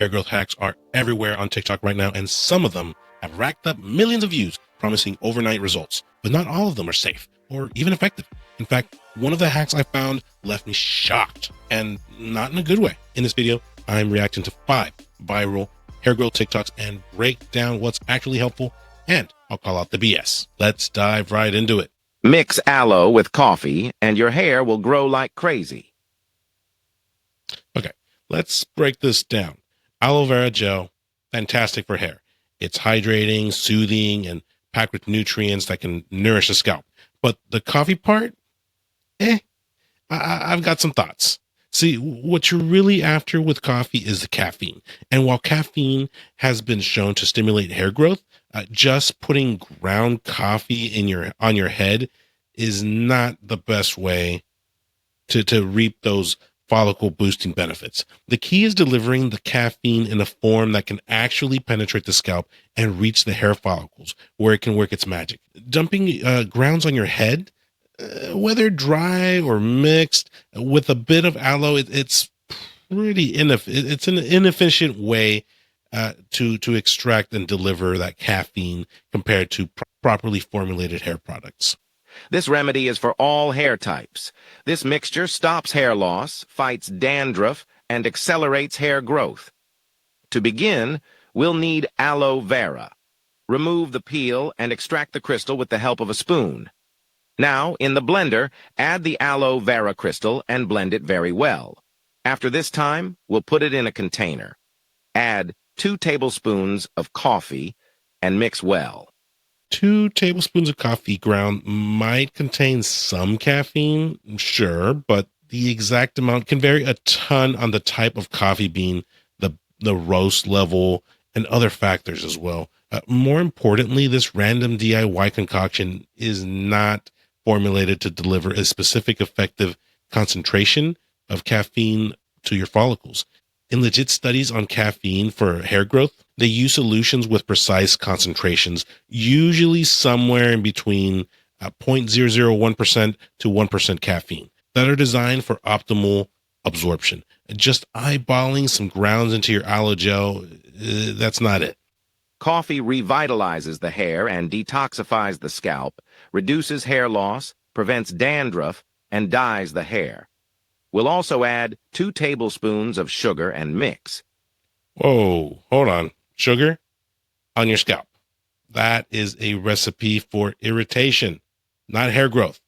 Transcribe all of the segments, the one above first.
Hair growth hacks are everywhere on TikTok right now, and some of them have racked up millions of views, promising overnight results. But not all of them are safe or even effective. In fact, one of the hacks I found left me shocked, and not in a good way. In this video, I'm reacting to 5 viral hair growth TikToks and break down what's actually helpful, and I'll call out the BS. Let's dive right into it. Mix aloe with coffee, and your hair will grow like crazy. Okay, let's break this down. Aloe vera gel, fantastic for hair. It's hydrating, soothing, and packed with nutrients that can nourish the scalp. But the coffee part, I've got some thoughts. See, what you're really after with coffee is the caffeine. And while caffeine has been shown to stimulate hair growth, just putting ground coffee on your head is not the best way to reap those follicle boosting benefits. The key is delivering the caffeine in a form that can actually penetrate the scalp and reach the hair follicles where it can work its magic. Dumping grounds on your head, whether dry or mixed with a bit of aloe, it's pretty it's an inefficient way to extract and deliver that caffeine compared to properly formulated hair products. This remedy is for all hair types. This mixture stops hair loss, fights dandruff, and accelerates hair growth. To begin, we'll need aloe vera. Remove the peel and extract the crystal with the help of a spoon. Now, in the blender, add the aloe vera crystal and blend it very well. After this time, we'll put it in a container. Add 2 tablespoons of coffee and mix well. 2 tablespoons of coffee ground might contain some caffeine, sure, but the exact amount can vary a ton on the type of coffee bean, the roast level, and other factors as well. More importantly, this random DIY concoction is not formulated to deliver a specific effective concentration of caffeine to your follicles. In legit studies on caffeine for hair growth, they use solutions with precise concentrations, usually somewhere in between 0.001% to 1% caffeine, that are designed for optimal absorption. Just eyeballing some grounds into your aloe gel, that's not it. Coffee revitalizes the hair and detoxifies the scalp, reduces hair loss, prevents dandruff, and dyes the hair. We'll also add 2 tablespoons of sugar and mix. Whoa, hold on. Sugar on your scalp. That is a recipe for irritation, not hair growth.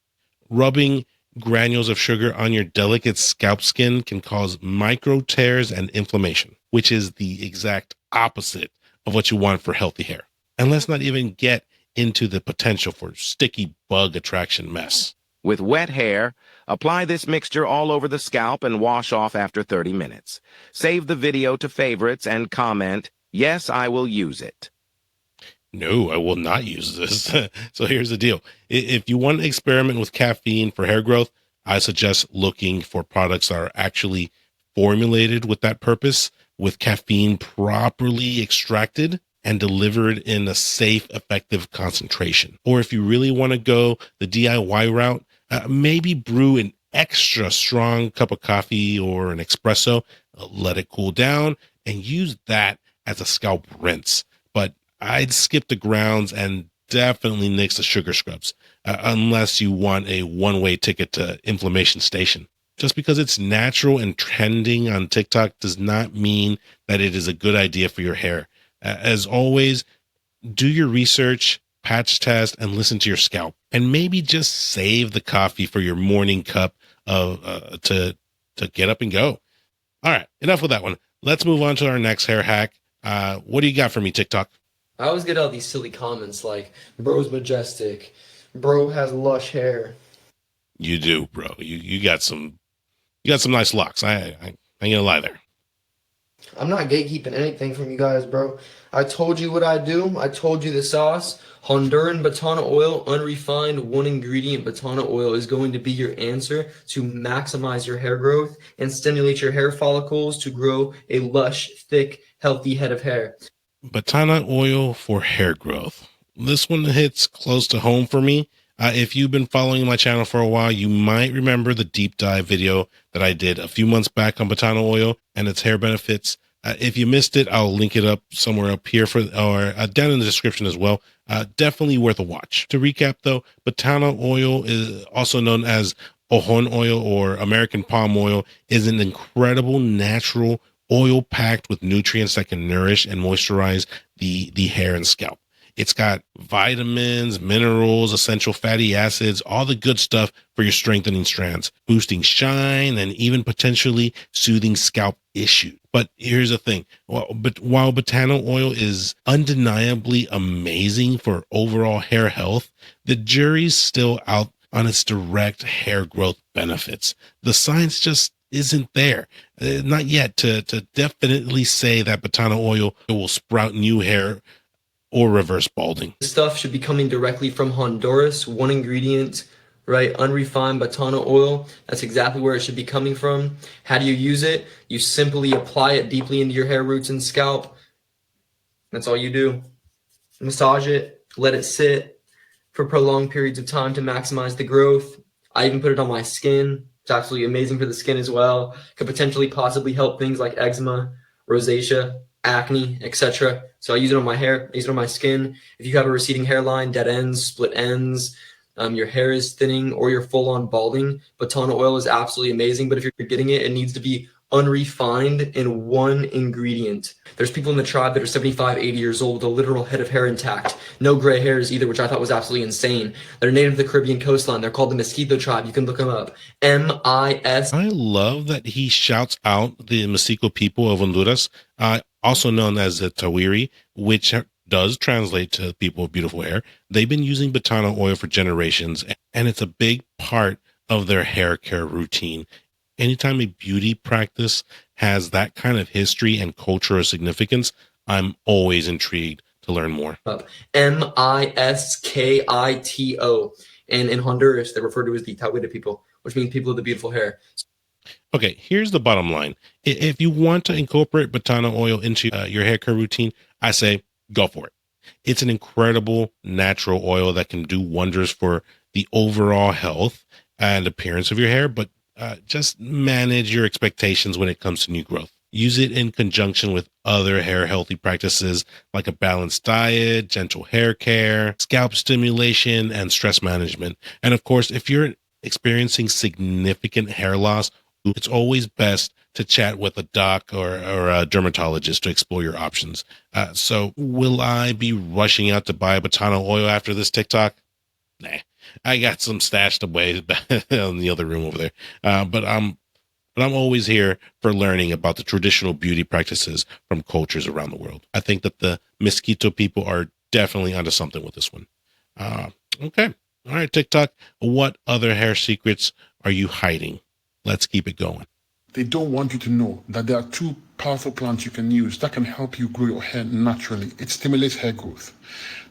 Rubbing granules of sugar on your delicate scalp skin can cause micro tears and inflammation, which is the exact opposite of what you want for healthy hair. And let's not even get into the potential for sticky bug attraction mess. With wet hair, apply this mixture all over the scalp and wash off after 30 minutes. Save the video to favorites and comment, "Yes, I will use it." No, I will not use this. So here's the deal. If you want to experiment with caffeine for hair growth, I suggest looking for products that are actually formulated with that purpose, with caffeine properly extracted and delivered in a safe, effective concentration. Or if you really want to go the DIY route, maybe brew an extra strong cup of coffee or an espresso, let it cool down, and use that as a scalp rinse. But I'd skip the grounds and definitely nix the sugar scrubs, unless you want a one-way ticket to inflammation station. Just because it's natural and trending on TikTok does not mean that it is a good idea for your hair. As always, do your research, patch test, and listen to your scalp. And maybe just save the coffee for your morning cup to get up and go. All right, enough with that one. Let's move on to our next hair hack. What do you got for me, TikTok? I always get all these silly comments like, bro's majestic, bro has lush hair. You do, bro. You got some nice locks. I ain't gonna lie there. I'm not gatekeeping anything from you guys, bro. I told you what I do. I told you the sauce. Honduran Batana oil, unrefined, 1 ingredient Batana oil is going to be your answer to maximize your hair growth and stimulate your hair follicles to grow a lush, thick, healthy head of hair. Batana oil for hair growth. This one hits close to home for me. If you've been following my channel for a while, you might remember the deep dive video that I did a few months back on Batana oil and its hair benefits. If you missed it, I'll link it up somewhere up here or down in the description as well. Definitely worth a watch. To recap though, Batana oil is also known as Ohon oil or American palm oil, is an incredible natural oil packed with nutrients that can nourish and moisturize the hair and scalp. It's got vitamins, minerals, essential fatty acids, all the good stuff for your strengthening strands, boosting shine, and even potentially soothing scalp issues. But here's the thing. While Batana oil is undeniably amazing for overall hair health, the jury's still out on its direct hair growth benefits. The science just isn't there, not yet, to definitely say that Batana oil will sprout new hair or reverse balding. This stuff should be coming directly from Honduras. One ingredient, right? Unrefined Batana oil. That's exactly where it should be coming from. How do you use it? You simply apply it deeply into your hair roots and scalp. That's all you do. Massage it, let it sit for prolonged periods of time to maximize the growth. I even put it on my skin. It's absolutely amazing for the skin as well. Could potentially possibly help things like eczema, rosacea, acne, etc. So I use it on my hair, I use it on my skin. If you have a receding hairline, dead ends, split ends, your hair is thinning, or you're full on balding, Batana oil is absolutely amazing. But if you're getting it, it needs to be unrefined in one ingredient. There's people in the tribe that are 75, 80 years old with a literal head of hair intact. No gray hairs either, which I thought was absolutely insane. They're native to the Caribbean coastline. They're called the Mosquito tribe. You can look them up. MIS. I love that he shouts out the Masico people of Honduras, also known as the Tawiri, which does translate to people with beautiful hair. They've been using Batana oil for generations, and it's a big part of their hair care routine. Anytime a beauty practice has that kind of history and cultural significance, I'm always intrigued to learn more. Miskito. And in Honduras, they're referred to as the Tawida people, which means people with the beautiful hair. Okay, here's the bottom line. If you want to incorporate Batana oil into your hair care routine, I say go for it. It's an incredible natural oil that can do wonders for the overall health and appearance of your hair, but just manage your expectations when it comes to new growth. Use it in conjunction with other hair healthy practices like a balanced diet, gentle hair care, scalp stimulation, and stress management. And of course, if you're experiencing significant hair loss, it's always best to chat with a doc or a dermatologist to explore your options. So will I be rushing out to buy Batana oil after this TikTok? Nah, I got some stashed away in the other room over there. But I'm always here for learning about the traditional beauty practices from cultures around the world. I think that the Mosquito people are definitely onto something with this one. Okay. All right, TikTok. What other hair secrets are you hiding? Let's keep it going. They don't want you to know that there are two powerful plants you can use that can help you grow your hair naturally. It stimulates hair growth.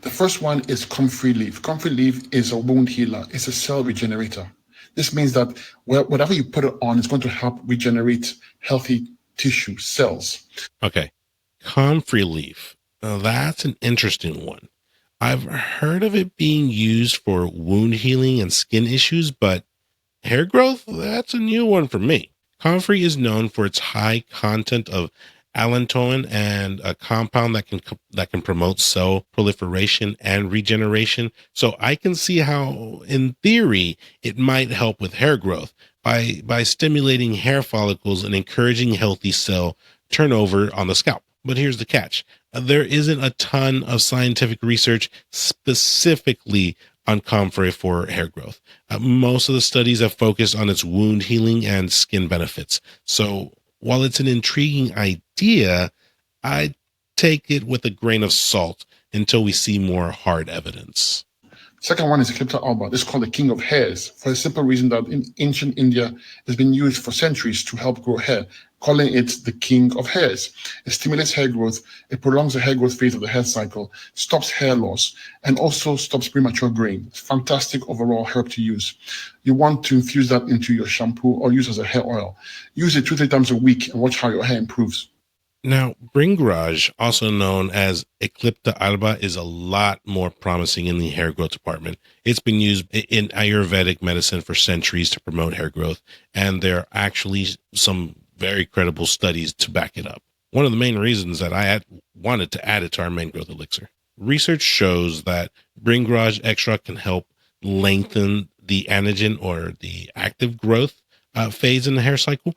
The first one is Comfrey leaf. Comfrey leaf is a wound healer. It's a cell regenerator. This means that whatever you put it on is going to help regenerate healthy tissue cells. Okay. Comfrey leaf. Now that's an interesting one. I've heard of it being used for wound healing and skin issues, but hair growth, that's a new one for me. Comfrey is known for its high content of allantoin and a compound that can promote cell proliferation and regeneration. So I can see how, in theory, it might help with hair growth by stimulating hair follicles and encouraging healthy cell turnover on the scalp. But here's the catch. There isn't a ton of scientific research specifically on Comfrey for hair growth. Most of the studies have focused on its wound healing and skin benefits. So while it's an intriguing idea, I take it with a grain of salt until we see more hard evidence. Second one is Eclipta alba. It's called the king of hairs for the simple reason that in ancient India it's been used for centuries to help grow hair, calling it the king of hairs. It stimulates hair growth, it prolongs the hair growth phase of the hair cycle, stops hair loss, and also stops premature graying. It's fantastic overall herb to use. You want to infuse that into your shampoo or use as a hair oil. Use it 2-3 times a week and watch how your hair improves. Now, Bhringraj, also known as Eclipta alba, is a lot more promising in the hair growth department. It's been used in Ayurvedic medicine for centuries to promote hair growth, and there are actually some very credible studies to back it up. one of the main reasons that wanted to add it to our main growth elixir. Research shows that Bhringraj extract can help lengthen the anagen or the active growth phase in the hair cycle.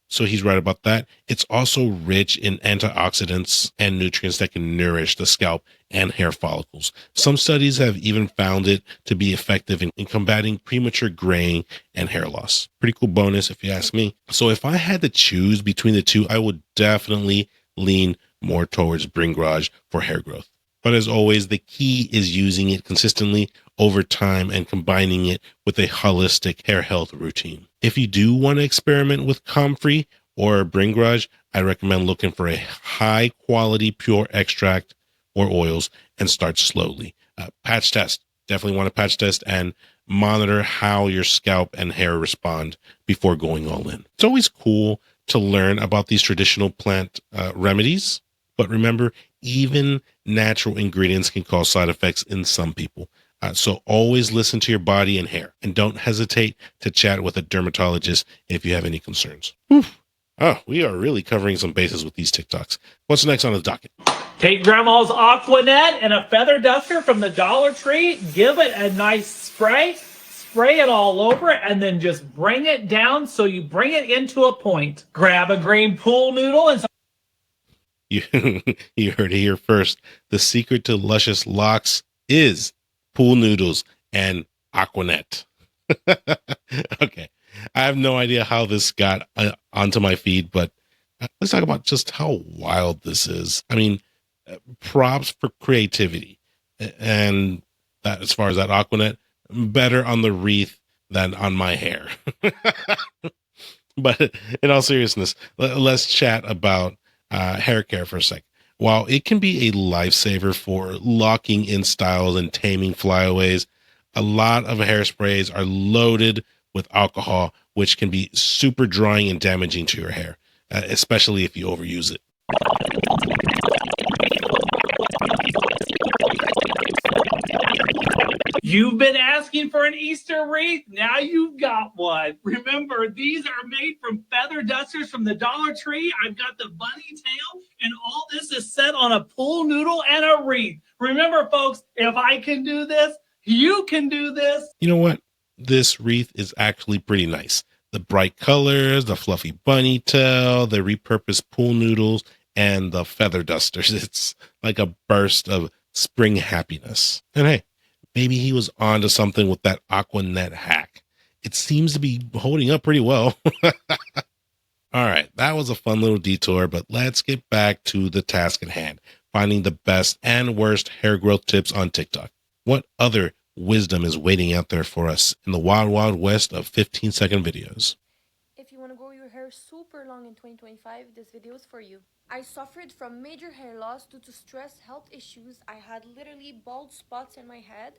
So he's right about that. It's also rich in antioxidants and nutrients that can nourish the scalp and hair follicles. Some studies have even found it to be effective in combating premature graying and hair loss. Pretty cool bonus if you ask me. So if I had to choose between the two, I would definitely lean more towards Bhringraj for hair growth. But as always, the key is using it consistently over time and combining it with a holistic hair health routine. If you do want to experiment with Comfrey or Bhringraj, I recommend looking for a high quality pure extract or oils and start slowly. Patch test. Definitely want to patch test and monitor how your scalp and hair respond before going all in. It's always cool to learn about these traditional plant remedies, but remember, even natural ingredients can cause side effects in some people. So always listen to your body and hair, and don't hesitate to chat with a dermatologist if you have any concerns. Oof. Oh, we are really covering some bases with these TikToks. What's next on the docket? Take Grandma's Aquanet and a feather duster from the Dollar Tree. Give it a nice spray. Spray it all over it, and then just bring it down so you bring it into a point. Grab a green pool noodle and You heard it here first. The secret to luscious locks is pool noodles and Aquanet. Okay. I have no idea how this got onto my feed, but let's talk about just how wild this is. I mean, props for creativity. And that, as far as that Aquanet, better on the wreath than on my hair. But in all seriousness, let's chat about hair care for a sec. While it can be a lifesaver for locking in styles and taming flyaways, a lot of hairsprays are loaded with alcohol, which can be super drying and damaging to your hair, especially if you overuse it. you've been asking for an Easter wreath. Now you've got one. Remember, these are made from feather dusters from the Dollar Tree. I've got the bunny tail, and all this is set on a pool noodle and a wreath. Remember, folks, if I can do this, you can do this. You know what? This wreath is actually pretty nice. The bright colors, the fluffy bunny tail, the repurposed pool noodles, and the feather dusters. It's like a burst of spring happiness. And hey, maybe he was onto something with that Aquanet hack. It seems to be holding up pretty well. All right, that was a fun little detour, but let's get back to the task at hand, finding the best and worst hair growth tips on TikTok. What other wisdom is waiting out there for us in the wild, wild west of 15-second videos? If you want to grow your hair super long in 2025, this video is for you. I suffered from major hair loss due to stress, health issues. I had literally bald spots in my head,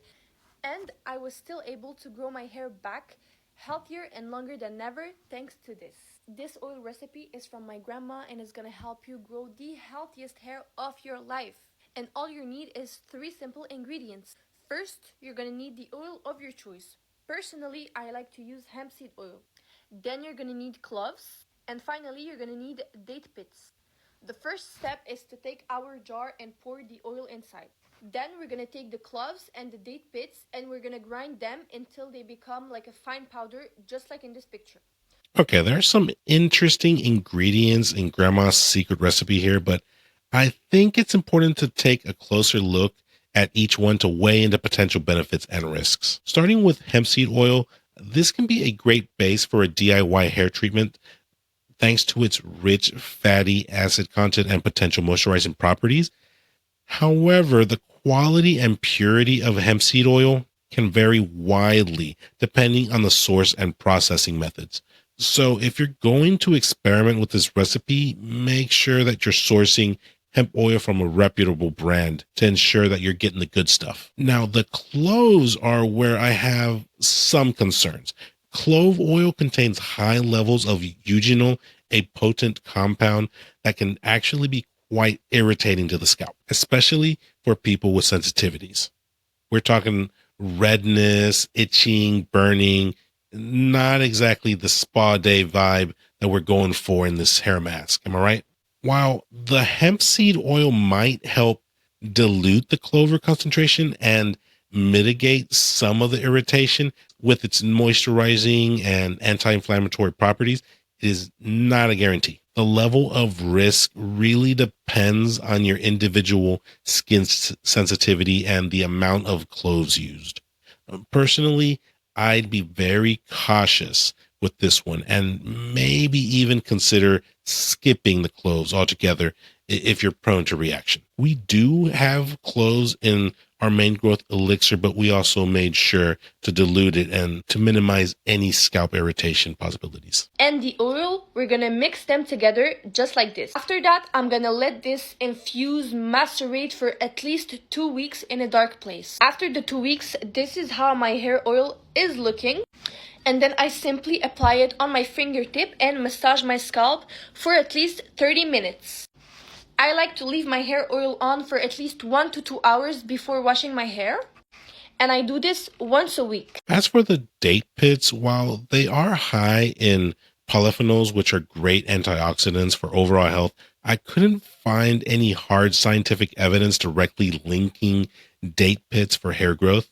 and I was still able to grow my hair back healthier and longer than ever thanks to this. This oil recipe is from my grandma and is going to help you grow the healthiest hair of your life. And all you need is 3 simple ingredients. First, you're going to need the oil of your choice. Personally, I like to use hemp seed oil. Then you're going to need cloves. And finally, you're going to need date pits. The first step is to take our jar and pour the oil inside. Then we're going to take the cloves and the date pits and we're going to grind them until they become like a fine powder, just like in this picture. Okay, there are some interesting ingredients in Grandma's secret recipe here, but I think it's important to take a closer look at each one to weigh into potential benefits and risks. Starting with hemp seed oil, this can be a great base for a DIY hair treatment thanks to its rich fatty acid content and potential moisturizing properties. However, the quality and purity of hemp seed oil can vary widely depending on the source and processing methods. So if you're going to experiment with this recipe, make sure that you're sourcing hemp oil from a reputable brand to ensure that you're getting the good stuff. Now, the cloves are where I have some concerns. Clove oil contains high levels of eugenol, a potent compound that can actually be quite irritating to the scalp, especially for people with sensitivities. We're talking redness, itching, burning, not exactly the spa day vibe that we're going for in this hair mask. Am I right? While the hemp seed oil might help dilute the clover concentration and mitigate some of the irritation with its moisturizing and anti-inflammatory properties, it is not a guarantee. The level of risk really depends on your individual skin sensitivity and the amount of cloves used. Personally, I'd be very cautious with this one and maybe even consider skipping the cloves altogether if you're prone to reaction. We do have cloves in our main growth elixir, but we also made sure to dilute it and to minimize any scalp irritation possibilities. And the oil, we're gonna mix them together just like this. After that, I'm gonna let this infuse, macerate for at least 2 weeks in a dark place. After the 2 weeks, this is how my hair oil is looking. And then I simply apply it on my fingertip and massage my scalp for at least 30 minutes. I like to leave my hair oil on for at least 1 to 2 hours before washing my hair. And I do this once a week. As for the date pits, while they are high in polyphenols, which are great antioxidants for overall health, I couldn't find any hard scientific evidence directly linking date pits for hair growth.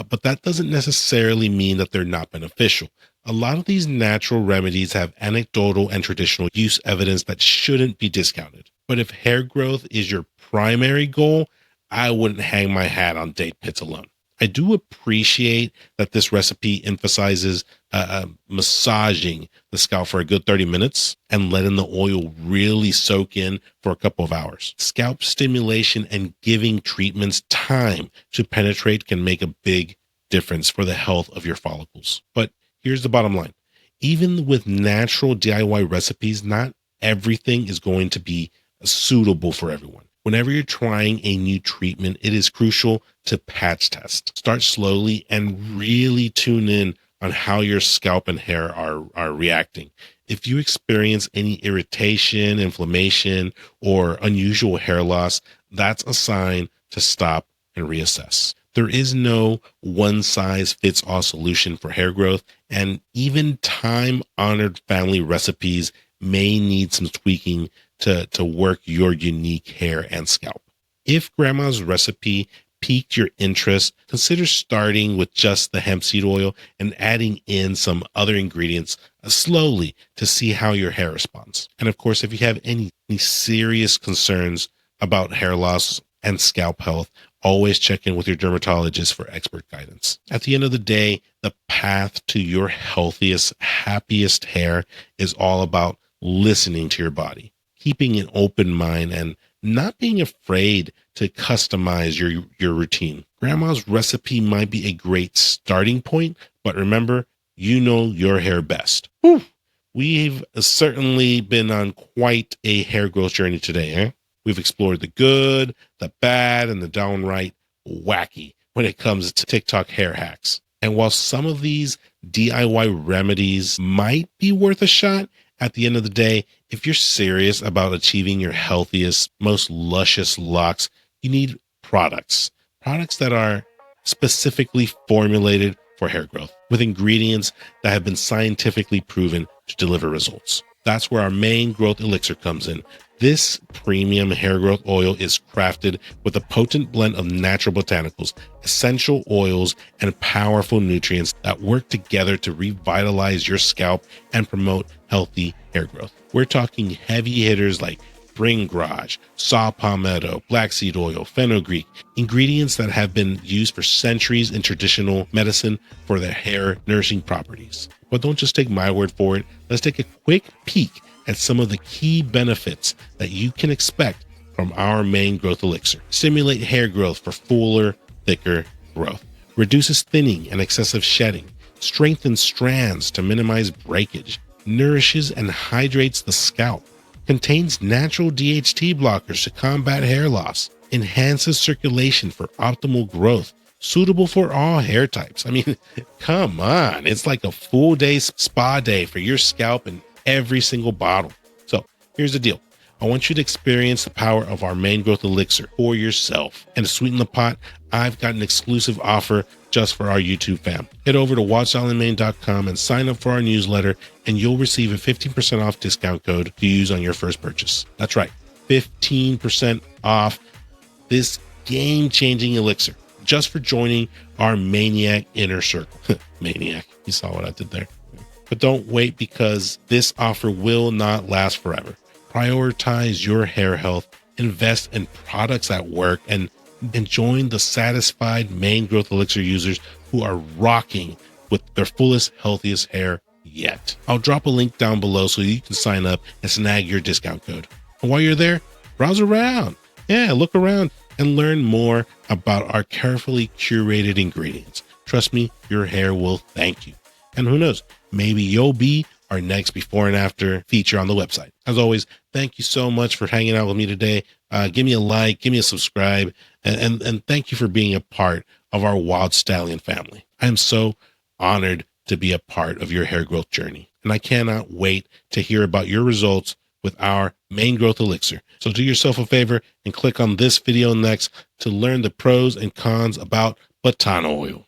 But that doesn't necessarily mean that they're not beneficial. A lot of these natural remedies have anecdotal and traditional use evidence that shouldn't be discounted. But if hair growth is your primary goal, I wouldn't hang my hat on date pits alone. I do appreciate that this recipe emphasizes massaging the scalp for a good 30 minutes and letting the oil really soak in for a couple of hours. Scalp stimulation and giving treatments time to penetrate can make a big difference for the health of your follicles. But here's the bottom line. Even with natural DIY recipes, not everything is going to be suitable for everyone. Whenever you're trying a new treatment, it is crucial to patch test. Start slowly and really tune in on how your scalp and hair are reacting. If you experience any irritation, inflammation, or unusual hair loss, that's a sign to stop and reassess. There is no one-size-fits-all solution for hair growth, and even time-honored family recipes may need some tweaking to work your unique hair and scalp. If grandma's recipe piqued your interest, consider starting with just the hemp seed oil and adding in some other ingredients slowly to see how your hair responds. And of course, if you have any serious concerns about hair loss and scalp health, always check in with your dermatologist for expert guidance. At the end of the day, the path to your healthiest, happiest hair is all about listening to your body, keeping an open mind, and not being afraid to customize your routine. Grandma's recipe might be a great starting point, but remember, you know your hair best. Whew. We've certainly been on quite a hair growth journey today, eh? We've explored the good, the bad, and the downright wacky when it comes to TikTok hair hacks. And while some of these DIY remedies might be worth a shot, at the end of the day, if you're serious about achieving your healthiest, most luscious locks, you need products that are specifically formulated for hair growth with ingredients that have been scientifically proven to deliver results. That's where our main growth elixir comes in. This premium hair growth oil is crafted with a potent blend of natural botanicals, essential oils, and powerful nutrients that work together to revitalize your scalp and promote healthy hair growth. We're talking heavy hitters like Bhringraj, saw palmetto, black seed oil, fenugreek, ingredients that have been used for centuries in traditional medicine for their hair nourishing properties. But don't just take my word for it. Let's take a quick peek at some of the key benefits that you can expect from our main growth elixir. Stimulate hair growth for fuller, thicker growth. Reduces thinning and excessive shedding. Strengthens strands to minimize breakage. Nourishes and hydrates the scalp. Contains natural DHT blockers to combat hair loss. Enhances circulation for optimal growth. Suitable for all hair types. I mean, come on. It's like a full day spa day for your scalp in every single bottle. So here's the deal. I want you to experience the power of our main growth elixir for yourself. And to sweeten the pot, I've got an exclusive offer just for our YouTube fam. Head over to watchstyleandmane.com and sign up for our newsletter, and you'll receive a 15% off discount code to use on your first purchase. That's right, 15% off this game-changing elixir just for joining our Maniac Inner Circle. Maniac, you saw what I did there. But don't wait, because this offer will not last forever. Prioritize your hair health, invest in products that work, and join the satisfied Mane Growth Elixir users who are rocking with their fullest, healthiest hair yet. I'll drop a link down below so you can sign up and snag your discount code. And while you're there, browse around. Yeah, look around and learn more about our carefully curated ingredients. Trust me, your hair will thank you. And who knows, maybe you'll be our next before and after feature on the website. As always, thank you so much for hanging out with me today. Give me a like, give me a subscribe, and thank you for being a part of our Wild Stallion family. I am so honored to be a part of your hair growth journey, and I cannot wait to hear about your results with our Mane Growth Elixir. So do yourself a favor and click on this video next to learn the pros and cons about Batana oil.